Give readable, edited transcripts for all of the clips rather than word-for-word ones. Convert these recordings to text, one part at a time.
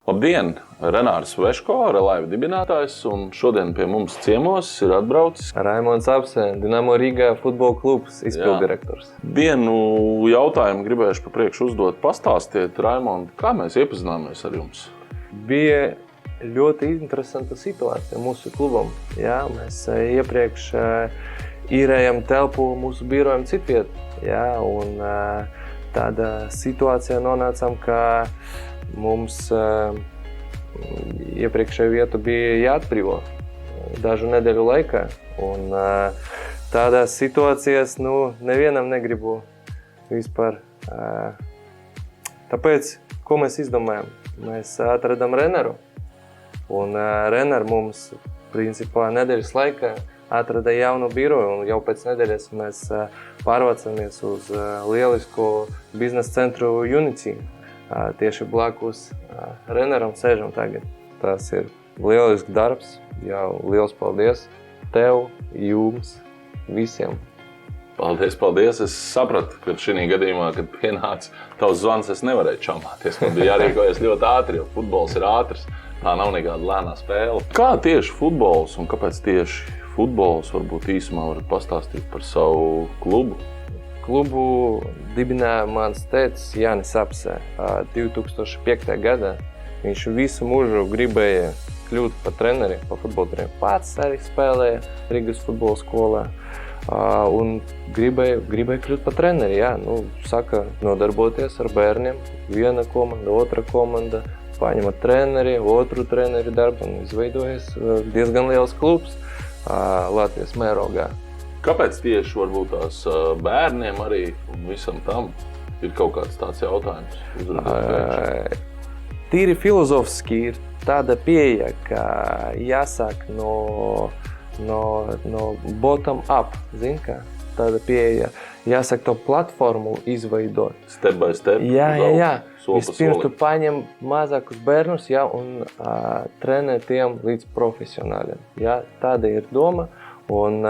Labdien! Renārs Veško, Relaiva dibinātājs, un šodien pie mums ciemos ir atbraucis Raimonds Apse, Dinamo Rīgā futbola klubs izpilddirektors. Vienu jautājumu gribēšu pa priekšu uzdot. Pastāstiet, Raimond, kā mēs iepazināmies ar jums? Bija ļoti interesanta situācija mūsu klubam. Jā, mēs iepriekš īrējam telpu mūsu birojam citviet. Jā, un tāda situācija nonācām, ka mums iepriekšēju vietu bija jāatbrīvo dažu nedēļu laikā. Un tādās situācijās nevienam negribu vispār. Tāpēc, ko mēs izdomājam? Mēs atradām Renaru. Un Renar mums, principā, nedēļas laikā atrada jaunu biroju, un jau pēc nedēļas mēs pārvācamies uz lielisko biznesa centru Unity. Tieši blakus Renaram sēžam tagad. Tas ir lielisks darbs. Jau liels paldies tev, jums, visiem. Paldies. Es sapratu, ka šī gadījumā, kad pienāca tavs zvans, es nevarēju čamāties. Man bija jārīkojas ļoti ātri, jo futbols ir ātrs. Tā nav nekāda lēnā spēle. Kā tieši futbols un kāpēc tieši futbols? Varbūt īsumā varat pastāstīt par savu klubu? Klubu dibināja mans tētis Jānis Apse 2005. gadā. Viņš visu mūžu gribēja kļūt par treneri, par futbola treneri. Pats arī spēlēja Rīgas futbola skolā un gribēja kļūt par treneri. Jā, saka, nodarboties ar bērniem. Viena komanda, otra komanda, paņemat treneri, otru treneri darbu un izveidojas diezgan liels klubs Latvijas mērogā. Kāpēc tieši varbūt tās bērniem arī un visam tam ir kaut kāds tāds jautājums? Tīri filozofiski ir tāda pieeja, ka jāsāk no bottom up, zin kā? Tāda pieeja, jāsāk to platformu izveidot. Step by step? Jā. Vispirms tu paņem mazākus bērnus, jā, un trenē tiem līdz profesionāļiem. Jā, tāda ir doma. Un,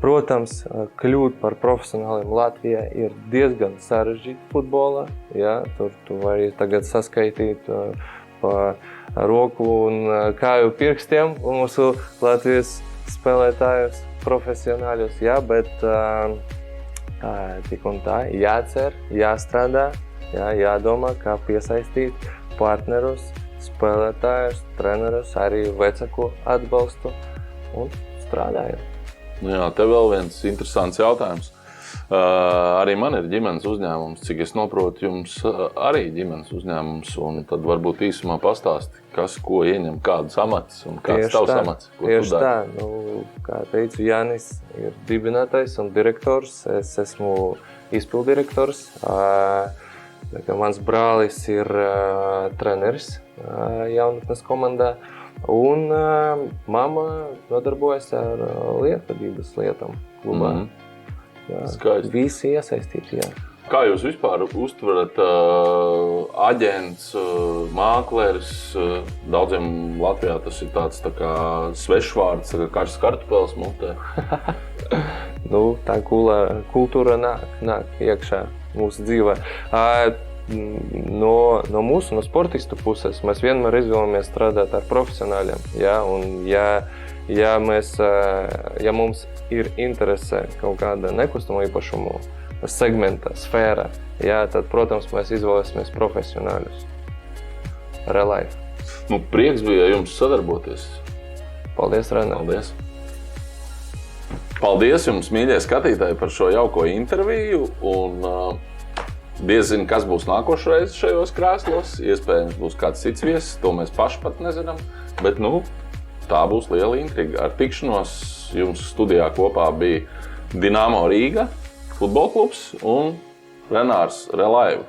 protams, kļūt par profesionāliem Latvijā ir diezgan sarežģīti futbolā. Jā, tur tu vari tagad saskaitīt pa roku un kāju pirkstiem mūsu Latvijas spēlētājus profesionāļus. Jā, bet tik un tā jācer, jāstrādā, jādomā, kā piesaistīt partnerus, spēlētājus, trenerus, arī vecāku atbalstu. Un strādājam. Jā, te vēl viens interesants jautājums. Arī man ir ģimenes uzņēmums. Cik es noprotu, jums arī ģimenes uzņēmums. Un tad varbūt īsumā pastāsti, kas ko ieņem, kādus amats un kāds tavs amats. Tieši tā. Kā teicu, Jānis ir dibinātājs un direktors. Es esmu izpilddirektors. Mans brālis ir treneris jaunatnes komandā. Un mamma nodarbojas ar lietvedības lietām klubā. Skaisti. Visi iesaistīti, jā. Kā jūs vispār uztverat aģents, mākleris? Daudziem Latvijā tas ir tāds tā kā svešvārds, karsts kartupeles mutē. Tā kultūra nāk iekšā mūsu dzīvē. No mūsu, no sportistu puses, mēs vienmēr izvēlamies strādāt ar profesionāļiem. Ja? Un ja mums ir interese kaut kāda nekustamo īpašumu segmenta, sfēra, tad, protams, mēs izvēlēsimies profesionāļus. Relaiva. Prieks bija jums sadarboties. Paldies, Renar. Paldies. Paldies jums, mīļie skatītāji, par šo jauko interviju. Un diez zinu, kas būs nākošreiz šajos krēslos. Iespējams, būs kāds cits viesis, to mēs paši pat nezinām. Bet, tā būs liela intriga. Ar tikšanos jums studijā kopā bija Dinamo Rīga futbola klubs un Renārs Relaiva.